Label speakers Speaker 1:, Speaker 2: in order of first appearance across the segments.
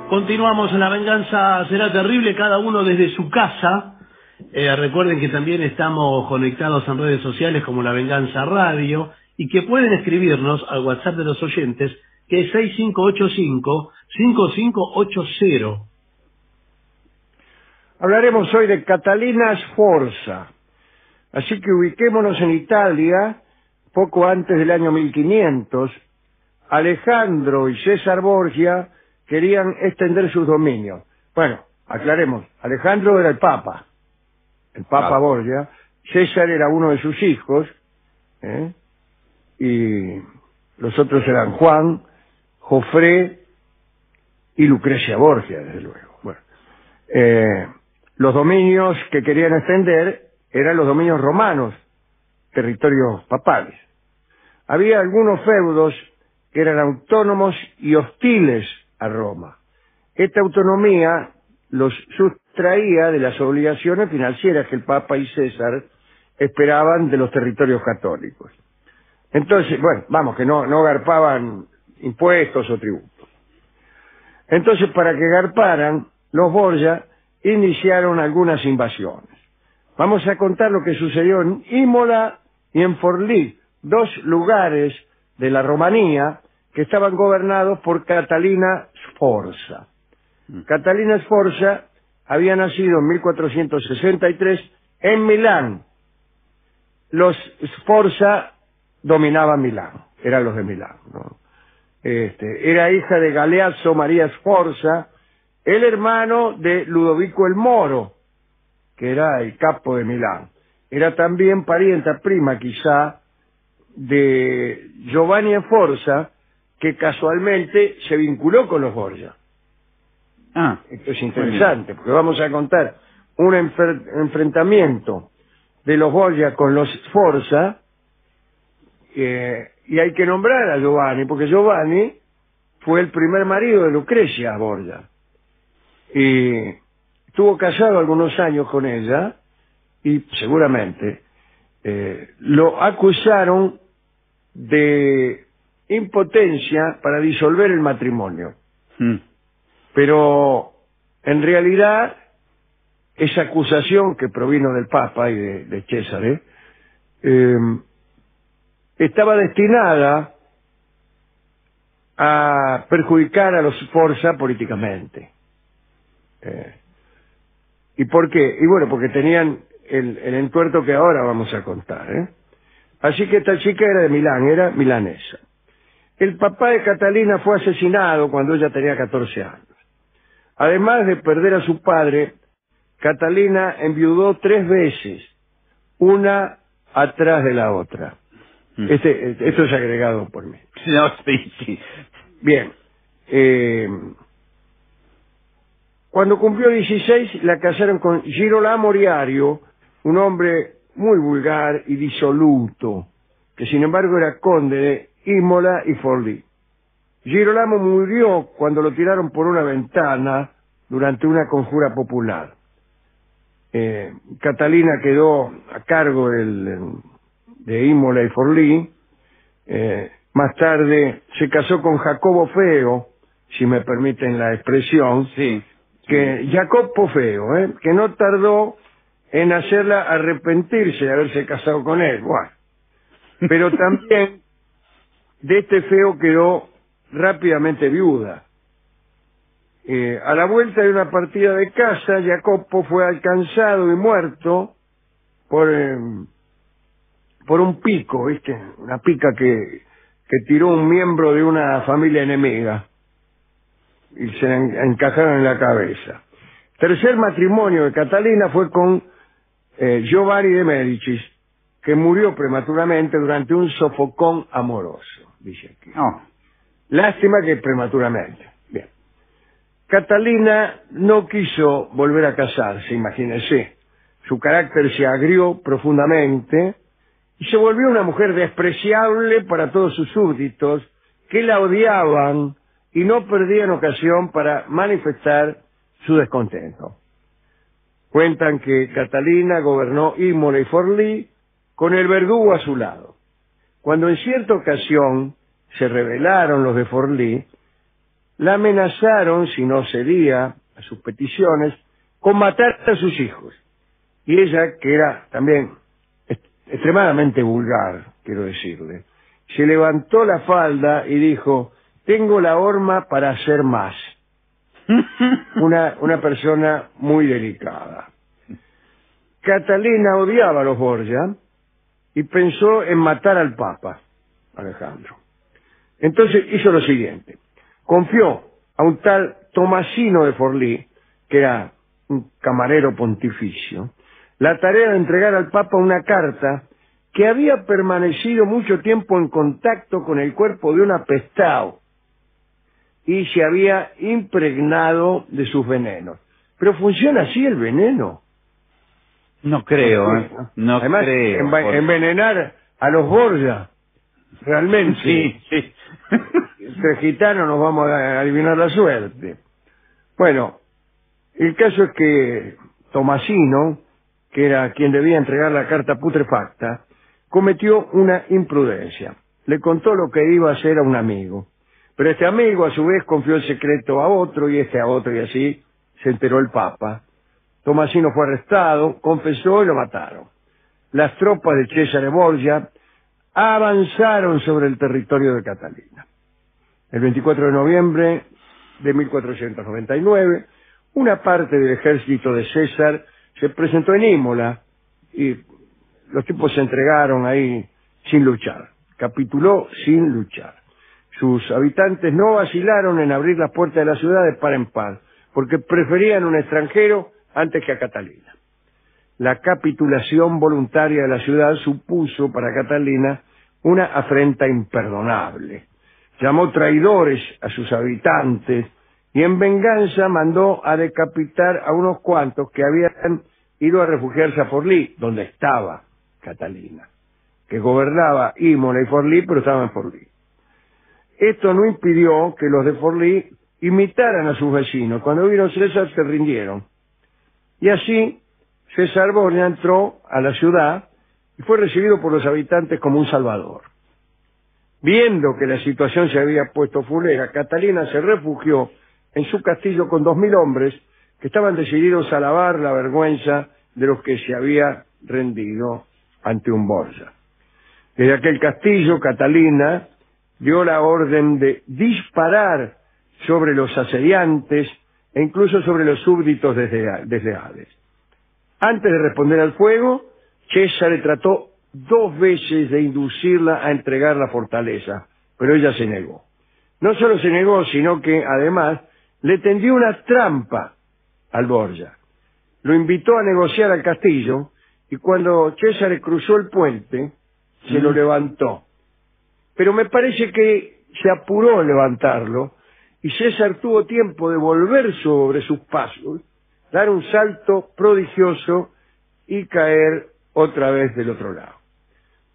Speaker 1: Continuamos en La Venganza Será Terrible, cada uno desde su casa. Recuerden que también estamos conectados en redes sociales como La Venganza Radio y que pueden escribirnos al WhatsApp de los oyentes, que es 6585-5580.
Speaker 2: Hablaremos hoy de Catalina Sforza. Así que ubiquémonos en Italia, poco antes del año 1500. Alejandro y César Borgia querían extender sus dominios. Bueno, aclaremos, Alejandro era el Papa Borgia, César era uno de sus hijos, y los otros eran Juan, Jofré y Lucrecia Borgia, desde luego. Bueno, los dominios que querían extender eran los dominios romanos, territorios papales. Había algunos feudos que eran autónomos y hostiles a Roma. Esta autonomía los sustraía de las obligaciones financieras que el Papa y César esperaban de los territorios católicos. Entonces, bueno, vamos, que no garpaban impuestos o tributos. Entonces, para que garparan, los Borgia iniciaron algunas invasiones. Vamos a contar lo que sucedió en Imola y en Forlì, dos lugares de la Romanía que estaban gobernados por Catalina Sforza. Catalina Sforza había nacido en 1463 en Milán. Los Sforza dominaban Milán, eran los de Milán, ¿no? Era hija de Galeazzo María Sforza, el hermano de Ludovico el Moro, que era el capo de Milán. Era también parienta prima, quizá, de Giovanni Sforza, que casualmente se vinculó con los Borgia. Esto es interesante, porque vamos a contar un enfrentamiento de los Borgia con los Sforza, y hay que nombrar a Giovanni, porque Giovanni fue el primer marido de Lucrecia Borgia, y estuvo casado algunos años con ella, y seguramente lo acusaron de impotencia para disolver el matrimonio. Pero en realidad esa acusación, que provino del Papa y de César, estaba destinada a perjudicar a los Sforza políticamente. ¿Y por qué? Y bueno, porque tenían el entuerto que ahora vamos a contar. Así que esta chica era de Milán, era milanesa. El papá de Catalina fue asesinado cuando ella tenía 14 años. Además de perder a su padre, Catalina enviudó 3 veces, una atrás de la otra. Esto es agregado por mí.
Speaker 3: No, sí.
Speaker 2: Bien. Cuando cumplió 16, la casaron con Girolamo Riario, un hombre muy vulgar y disoluto, que sin embargo era conde de Imola y Forlì. Girolamo murió cuando lo tiraron por una ventana durante una conjura popular. Catalina quedó a cargo de Imola y Forlì. Más tarde se casó con Jacobo Feo, si me permiten la expresión, Jacopo Feo, que no tardó en hacerla arrepentirse de haberse casado con él. Bueno, pero también de este Feo quedó rápidamente viuda. A la vuelta de una partida de caza, Jacopo fue alcanzado y muerto por un pico, ¿viste? Una pica que tiró un miembro de una familia enemiga y se encajaron en la cabeza. Tercer matrimonio de Catalina fue con Giovanni de Médicis, que murió prematuramente durante un sofocón amoroso, dice aquí. Lástima que prematuramente. Bien. Catalina no quiso volver a casarse, imagínense. Su carácter se agrió profundamente y se volvió una mujer despreciable para todos sus súbditos, que la odiaban y no perdían ocasión para manifestar su descontento. Cuentan que Catalina gobernó Imola y Forlì con el verdugo a su lado. Cuando en cierta ocasión se rebelaron los de Forlì, la amenazaron, si no cedía a sus peticiones, con matar a sus hijos. Y ella, que era también extremadamente vulgar, quiero decirle, se levantó la falda y dijo: tengo la horma para hacer más. Una persona muy delicada. Catalina odiaba a los Borgia y pensó en matar al Papa Alejandro. Entonces hizo lo siguiente: confió a un tal Tomasino de Forlì, que era un camarero pontificio, la tarea de entregar al Papa una carta que había permanecido mucho tiempo en contacto con el cuerpo de un apestado y se había impregnado de sus venenos. Pero funciona así el veneno.
Speaker 3: No creo,
Speaker 2: ¿eh?
Speaker 3: No
Speaker 2: Además,
Speaker 3: creo.
Speaker 2: envenenar a los Borgia, realmente.
Speaker 3: Sí, sí.
Speaker 2: Entre gitanos nos vamos a adivinar la suerte. Bueno, el caso es que Tomasino, que era quien debía entregar la carta putrefacta, cometió una imprudencia. Le contó lo que iba a hacer a un amigo. Pero este amigo, a su vez, confió el secreto a otro, y este a otro, y así se enteró el Papa. Tomasino fue arrestado, confesó y lo mataron. Las tropas de Cesare Borgia avanzaron sobre el territorio de Catalina. El 24 de noviembre de 1499, una parte del ejército de César se presentó en Imola y los tipos se entregaron ahí sin luchar. Capituló sin luchar. Sus habitantes no vacilaron en abrir las puertas de la ciudad de par en par, porque preferían un extranjero antes que a Catalina. La capitulación voluntaria de la ciudad supuso para Catalina una afrenta imperdonable. Llamó traidores a sus habitantes y en venganza mandó a decapitar a unos cuantos que habían ido a refugiarse a Forlì, donde estaba Catalina, que gobernaba Imola y Forlì, pero estaba en Forlì. Esto no impidió que los de Forlì imitaran a sus vecinos. Cuando vieron César se rindieron. Y así César Borgia entró a la ciudad y fue recibido por los habitantes como un salvador. Viendo que la situación se había puesto fulera, Catalina se refugió en su castillo con 2000 hombres que estaban decididos a lavar la vergüenza de los que se había rendido ante un Borgia. Desde aquel castillo, Catalina dio la orden de disparar sobre los asediantes e incluso sobre los súbditos desleales. Antes de responder al fuego, César trató 2 veces de inducirla a entregar la fortaleza, pero ella se negó. No solo se negó, sino que además le tendió una trampa al Borgia. Lo invitó a negociar al castillo y cuando César cruzó el puente, se lo levantó. Pero me parece que se apuró en levantarlo y César tuvo tiempo de volver sobre sus pasos, dar un salto prodigioso y caer otra vez del otro lado.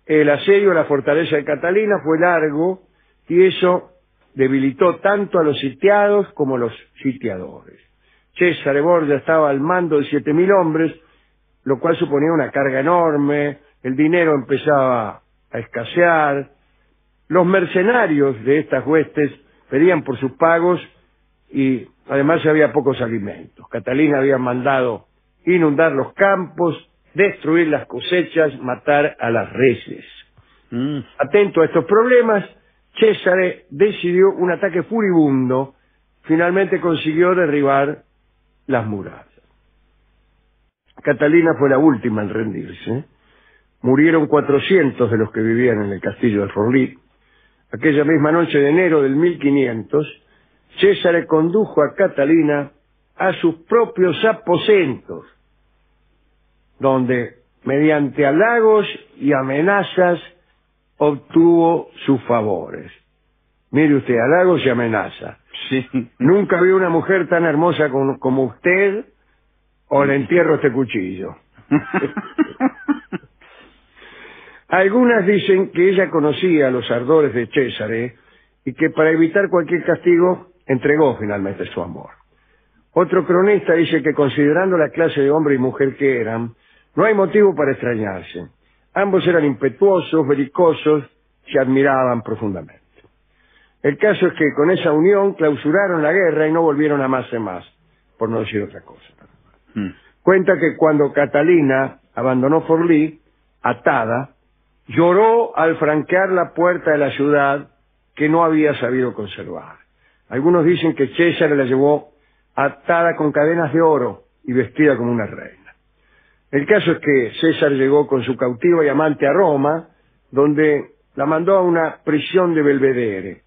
Speaker 2: El asedio a la fortaleza de Catalina fue largo y eso debilitó tanto a los sitiados como a los sitiadores. Cesare Borgia estaba al mando de 7000 hombres, lo cual suponía una carga enorme, el dinero empezaba a escasear, los mercenarios de estas huestes pedían por sus pagos y además había pocos alimentos. Catalina había mandado inundar los campos, destruir las cosechas, matar a las reses. Atento a estos problemas, Césare decidió un ataque furibundo. Finalmente consiguió derribar las murallas. Catalina fue la última en rendirse. Murieron 400 de los que vivían en el castillo de Forlì. Aquella misma noche de enero del 1500, César condujo a Catalina a sus propios aposentos, donde, mediante halagos y amenazas, obtuvo sus favores. Mire usted, halagos y amenazas.
Speaker 3: Sí.
Speaker 2: Nunca vi una mujer tan hermosa como usted, o le entierro este cuchillo. Algunas dicen que ella conocía los ardores de Césare y que para evitar cualquier castigo entregó finalmente su amor. Otro cronista dice que considerando la clase de hombre y mujer que eran, no hay motivo para extrañarse. Ambos eran impetuosos, belicosos, se admiraban profundamente. El caso es que con esa unión clausuraron la guerra y no volvieron a amarse más, por no decir otra cosa. Cuenta que cuando Catalina abandonó Forlì, atada, lloró al franquear la puerta de la ciudad que no había sabido conservar. Algunos dicen que César la llevó atada con cadenas de oro y vestida como una reina. El caso es que César llegó con su cautiva y amante a Roma, donde la mandó a una prisión de Belvedere.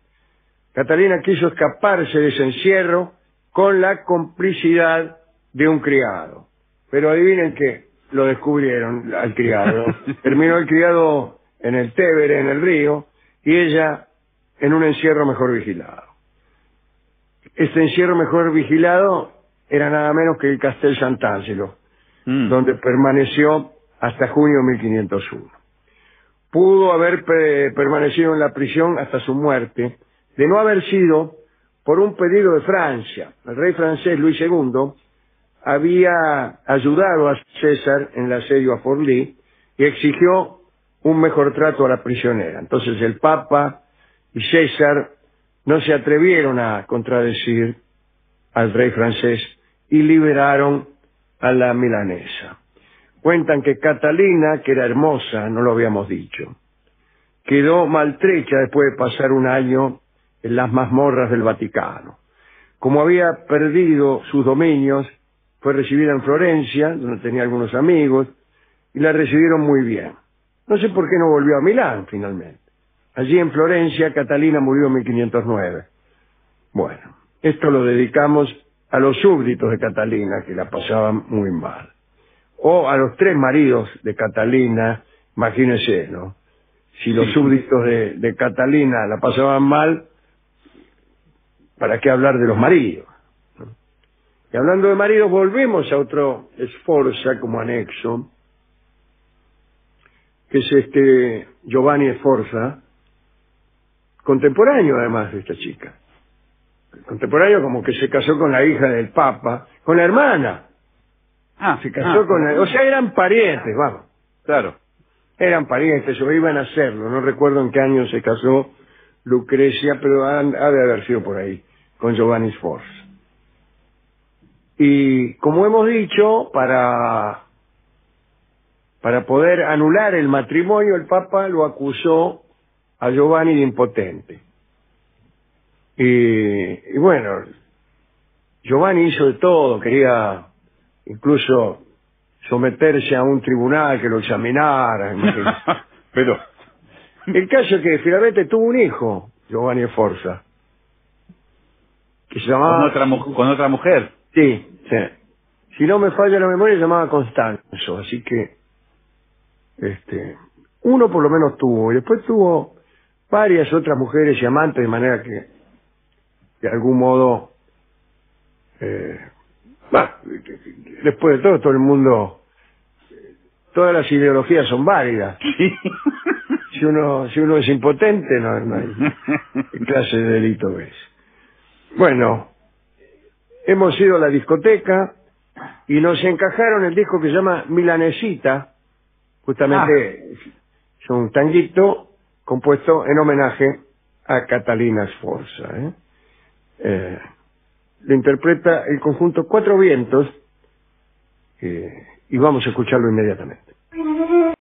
Speaker 2: Catalina quiso escaparse de ese encierro con la complicidad de un criado. Pero adivinen que lo descubrieron al criado. Terminó el criado en el Tevere, en el río, y ella en un encierro mejor vigilado. Este encierro mejor vigilado era nada menos que el Castel Sant'Angelo, donde permaneció hasta junio de 1501. Pudo haber permanecido en la prisión hasta su muerte, de no haber sido por un pedido de Francia. El rey francés Luis II había ayudado a César en el asedio a Forlì y exigió un mejor trato a la prisionera. Entonces el Papa y César no se atrevieron a contradecir al rey francés y liberaron a la milanesa. Cuentan que Catalina, que era hermosa, no lo habíamos dicho, quedó maltrecha después de pasar un año en las mazmorras del Vaticano. Como había perdido sus dominios, fue recibida en Florencia, donde tenía algunos amigos, y la recibieron muy bien. No sé por qué no volvió a Milán, finalmente. Allí en Florencia, Catalina murió en 1509. Bueno, esto lo dedicamos a los súbditos de Catalina, que la pasaban muy mal. O a los 3 maridos de Catalina, imagínense, ¿no? Si los súbditos de Catalina la pasaban mal, ¿para qué hablar de los maridos? ¿No? Y hablando de maridos, volvemos a otro Sforza como anexo, que es Giovanni Sforza, contemporáneo además de esta chica. Contemporáneo como que se casó con la hija del Papa, con la hermana. Se casó con o sea, eran parientes, vamos.
Speaker 3: Claro.
Speaker 2: Eran parientes, o iban a hacerlo. No recuerdo en qué año se casó Lucrecia, pero ha de haber sido por ahí, con Giovanni Sforza. Y como hemos dicho, para poder anular el matrimonio, el Papa lo acusó a Giovanni de impotente. Y bueno, Giovanni hizo de todo, quería incluso someterse a un tribunal que lo examinara.
Speaker 3: Pero
Speaker 2: el caso es que finalmente tuvo un hijo, Giovanni Sforza, que se llamaba...
Speaker 3: ¿Con otra mujer?
Speaker 2: Sí. Si no me falla la memoria, se llamaba Constanzo, así que uno por lo menos tuvo, y después tuvo varias otras mujeres y amantes, de manera que de algún modo después de todo el mundo, todas las ideologías son válidas. Si uno es impotente, no hay qué clase de delito es. Bueno, hemos ido a la discoteca y nos encajaron el disco que se llama Milanesita, justamente es un tanguito compuesto en homenaje a Catalina Sforza. Lo interpreta el conjunto Cuatro Vientos y vamos a escucharlo inmediatamente.